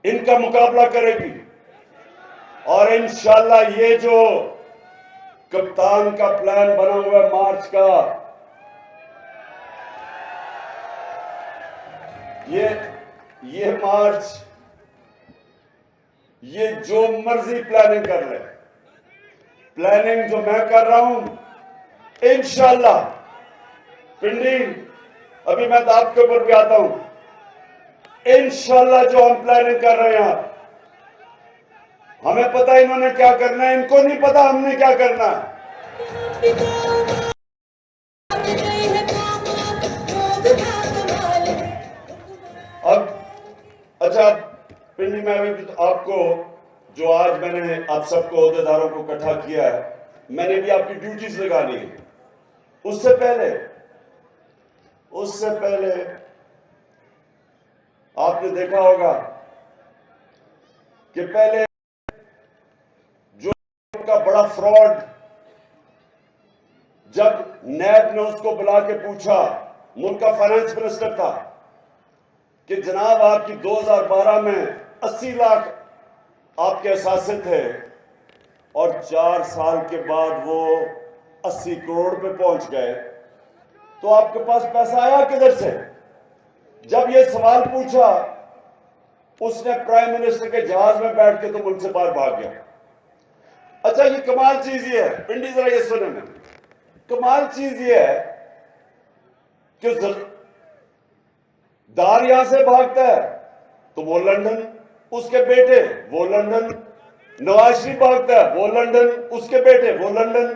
इनका मुकाबला करेगी। और इंशाल्लाह ये जो कप्तान का प्लान बना हुआ है मार्च का, ये मार्च, ये जो मर्जी प्लानिंग कर ले, प्लानिंग जो मैं कर रहा हूं इंशाल्लाह पिंडी, अभी मैं दाब के ऊपर भी आता हूं, इंशाल्लाह जो हम प्लानिंग कर रहे हैं, हमें पता है इन्होंने क्या करना है, इनको नहीं पता हमने क्या करना है। अब अच्छा पिंडी में अभी आपको जो आज मैंने आप सबको अहदेदारों को इकट्ठा किया है, मैंने भी आपकी ड्यूटीज लगानी है। उससे पहले आपने देखा होगा कि पहले जो का बड़ा फ्रॉड, जब नैब ने उसको बुला के पूछा, मुल्क का फाइनेंस मिनिस्टर था, कि जनाब आपकी 2012 में 80 लाख आपके असासे थे और 4 साल के बाद वो 80 करोड़ पे पहुंच गए, तो आपके पास पैसा आया किधर से? जब ये सवाल पूछा, उसने प्राइम मिनिस्टर के जहाज में बैठ के तो मुल्क से बाहर भाग गया। अच्छा, ये कमाल चीज ये है पिंडी, जरा ये सुने में, कमाल चीज ये है कि दार यहां से भागता है तो वो लंदन, उसके बेटे वो लंदन, नवाज शरीफ भागता है वो लंदन, उसके बेटे वो लंदन,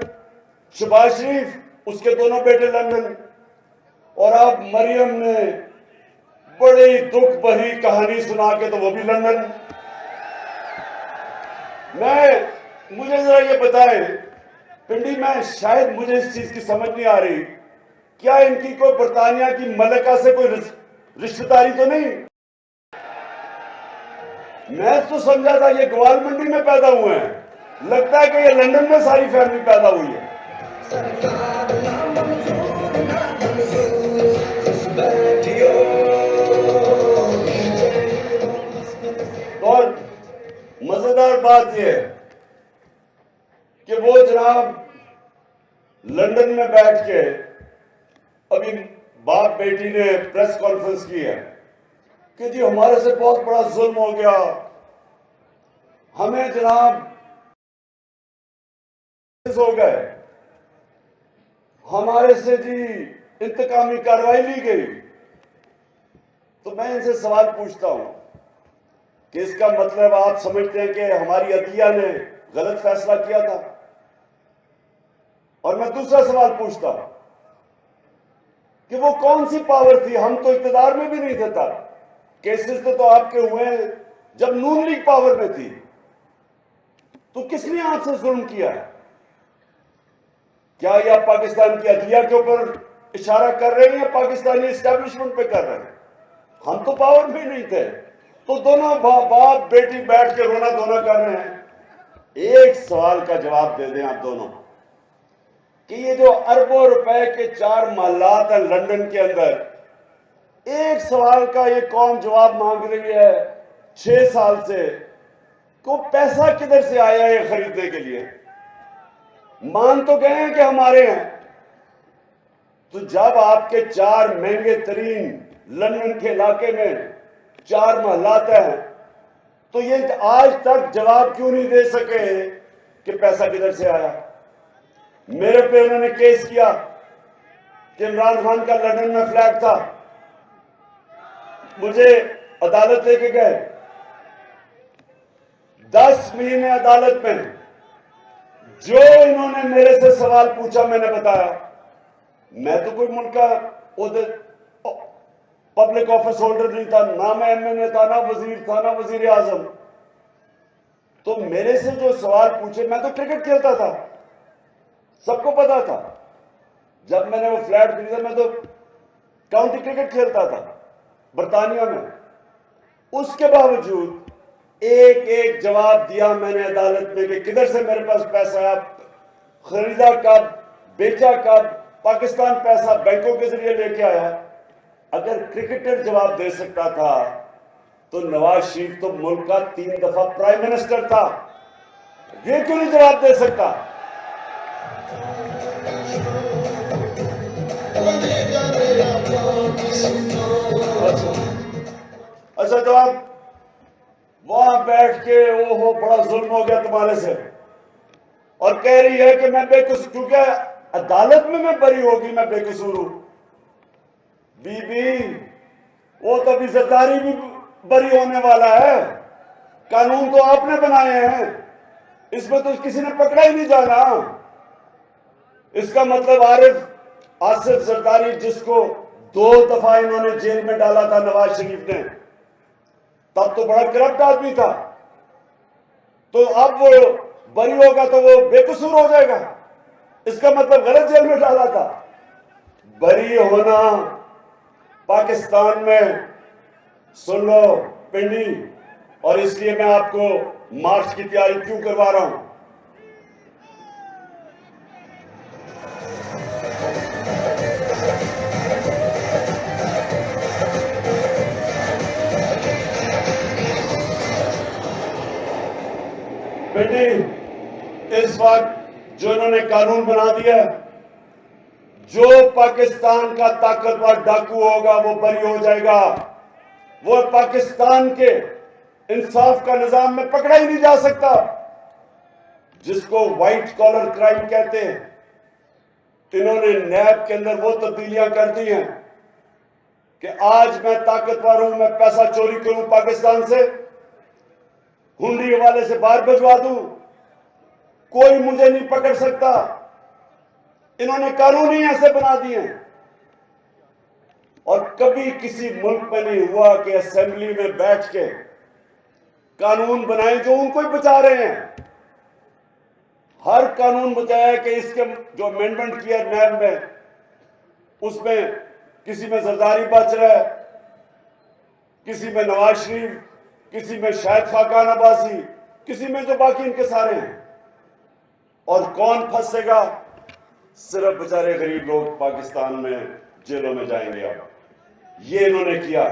शहबाज शरीफ उसके दोनों बेटे लंदन, और अब मरियम ने बड़ी दुख भरी कहानी सुना के तो वो भी लंदन। मुझे जरा ये बताएं पिंडी में, शायद मुझे इस चीज की समझ नहीं आ रही, क्या इनकी कोई बरतानिया की मलिका से कोई रिश्तेदारी तो नहीं? मैं तो समझा था ये ग्वाल मंडी में पैदा हुए हैं, लगता है कि ये लंदन में सारी फैमिली पैदा हुई है। और मजेदार बात यह है कि वो जनाब लंदन में बैठ के अभी बाप बेटी ने प्रेस कॉन्फ्रेंस की है कि जी हमारे से बहुत बड़ा जुल्म हो गया, हमें जनाब हो गए, हमारे से जी इंतकामी कार्रवाई ली गई। तो मैं इनसे सवाल पूछता हूं कि इसका मतलब आप समझते हैं कि हमारी अदलिया ने गलत फैसला किया था? और मैं दूसरा सवाल पूछता हूं कि वो कौन सी पावर थी, हम तो इक़्तिदार में भी नहीं थे तब, केसेस तो आपके हुए जब नून लीग पावर में थी, तो किसने आपसे जुल्म किया है? क्या ये आप पाकिस्तान की अदलिया के ऊपर इशारा कर रहे हैं या पाकिस्तानी एस्टेब्लिशमेंट पे कर रहे हैं? हम तो पावर में नहीं थे, तो दोनों बाप बेटी बैठ के रोना धोना कर रहे हैं। एक सवाल का जवाब दे दें आप दोनों कि ये जो अरबों रुपए के 4 महलात हैं लंदन के अंदर, एक सवाल का ये कौम जवाब मांग रही है 6 साल से, को पैसा किधर से आया है खरीदने के लिए? मान तो गए हैं कि हमारे हैं, तो जब आपके 4 महंगे तरीन लंदन के इलाके में 4 महलात हैं, तो ये आज तक जवाब क्यों नहीं दे सके कि पैसा किधर से आया? मेरे पे उन्होंने केस किया कि इमरान खान का लंदन में फ्लैट था, मुझे अदालत लेके गए, 10 महीने अदालत में जो इन्होंने मेरे से सवाल पूछा मैंने बताया। मैं तो कोई मुल्क का पब्लिक ऑफिस होल्डर नहीं था, ना मैं एमएनए था, ना वजीर था, ना वजीर आजम। तो मेरे से जो सवाल पूछे, मैं तो क्रिकेट खेलता था, सबको पता था। जब मैंने वो फ्लैट खरीदा, मैं तो काउंटी क्रिकेट खेलता था बरतानिया में। उसके बावजूद एक एक जवाब दिया मैंने अदालत में कि किधर से मेरे पास पैसा आया, खरीदा कब, बेचा कब, पाकिस्तान पैसा बैंकों के जरिए लेके आया। अगर क्रिकेटर जवाब दे सकता था तो नवाज शरीफ तो मुल्क का 3 दफा प्राइम मिनिस्टर था, ये क्यों नहीं जवाब दे सकता? अच्छा, तो आप वहां बैठ के ओहो बड़ा जुल्म हो गया तुम्हारे से, और कह रही है कि मैं बेकसूर, क्योंकि अदालत में मैं बरी होगी, मैं बेकसूर हूं। बीबी, वो तो अभी जरदारी भी बरी होने वाला है। कानून तो आपने बनाए हैं, इसमें तो किसी ने पकड़ा ही नहीं जाना। इसका मतलब आसिफ जरदारी, जिसको 2 दफा इन्होंने जेल में डाला था नवाज शरीफ ने, तब तो बड़ा करप्ट आदमी था, तो अब वो बरी होगा तो वो बेकसूर हो जाएगा। इसका मतलब गलत जेल में डाला था। बरी होना पाकिस्तान में, सुन लो पिंडी, और इसलिए मैं आपको मार्च की तैयारी क्यों करवा रहा हूं। पिंडी, इस वक्त जो इन्होंने कानून बना दिया, जो पाकिस्तान का ताकतवर डाकू होगा वो बरी हो जाएगा। वो पाकिस्तान के इंसाफ का निजाम में पकड़ा ही नहीं जा सकता। जिसको व्हाइट कॉलर क्राइम कहते हैं, इन्होंने नैब के अंदर वो तब्दीलियां कर दी हैं कि आज मैं ताकतवर हूं, मैं पैसा चोरी करूं पाकिस्तान से, हुंडी वाले से बाहर भिजवा दूं, कोई मुझे नहीं पकड़ सकता। इन्होंने कानून ही ऐसे बना दिए हैं। और कभी किसी मुल्क में नहीं हुआ कि असेंबली में बैठ के कानून बनाए जो उनको ही बचा रहे हैं। हर कानून बचाया कि इसके जो अमेंडमेंट किया नैब में, उसमें किसी में जरदारी बच रहा है, किसी में नवाज शरीफ, किसी में शायद खाकान अब्बासी, किसी में जो बाकी इनके सारे हैं। और कौन फंसेगा? सिर्फ बेचारे गरीब लोग पाकिस्तान में जेलों में जाएंगे। अब ये इन्होंने किया,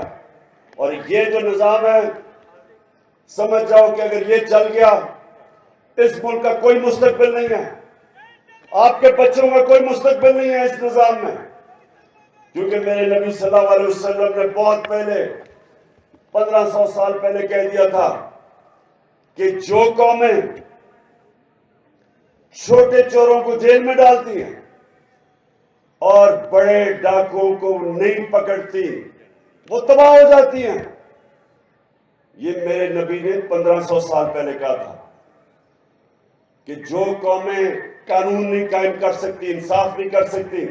और ये जो निजाम है, समझ जाओ कि अगर ये चल गया, इस मुल्क का कोई मुस्तकबिल नहीं है, आपके बच्चों का कोई मुस्तकबिल नहीं है इस निजाम में। क्योंकि मेरे नबी सल्लल्लाहु अलैहि वसल्लम ने बहुत पहले, 1500 साल पहले कह दिया था कि जो कौमें छोटे चोरों को जेल में डालती हैं और बड़े डाकुओं को नहीं पकड़ती, वो तबाह हो जाती हैं। ये मेरे नबी ने 1500 साल पहले कहा था कि जो कौमें कानून नहीं कायम कर सकती, इंसाफ नहीं कर सकती,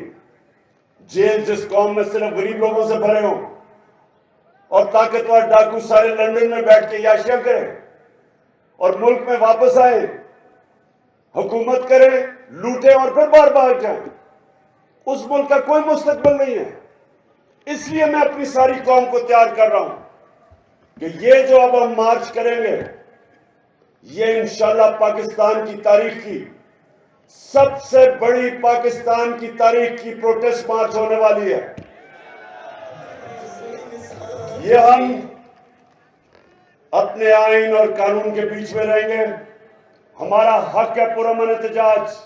जेल जिस कौम में सिर्फ गरीब लोगों से भरे हों और ताकतवर डाकू सारे लंदन में बैठ के याशियां करें और मुल्क में वापस आए, हुकूमत करें, लूटें और फिर बार बार जाएं, उस मुल्क का कोई मुस्तकबिल नहीं है। इसलिए मैं अपनी सारी कौम को तैयार कर रहा हूं कि ये जो अब हम मार्च करेंगे, ये इंशाल्लाह पाकिस्तान की तारीख की सबसे बड़ी, पाकिस्तान की तारीख की प्रोटेस्ट मार्च होने वाली है। ये हम अपने आइन और कानून के बीच में रहेंगे। हमारा हक है पुरअमन एहतजाज।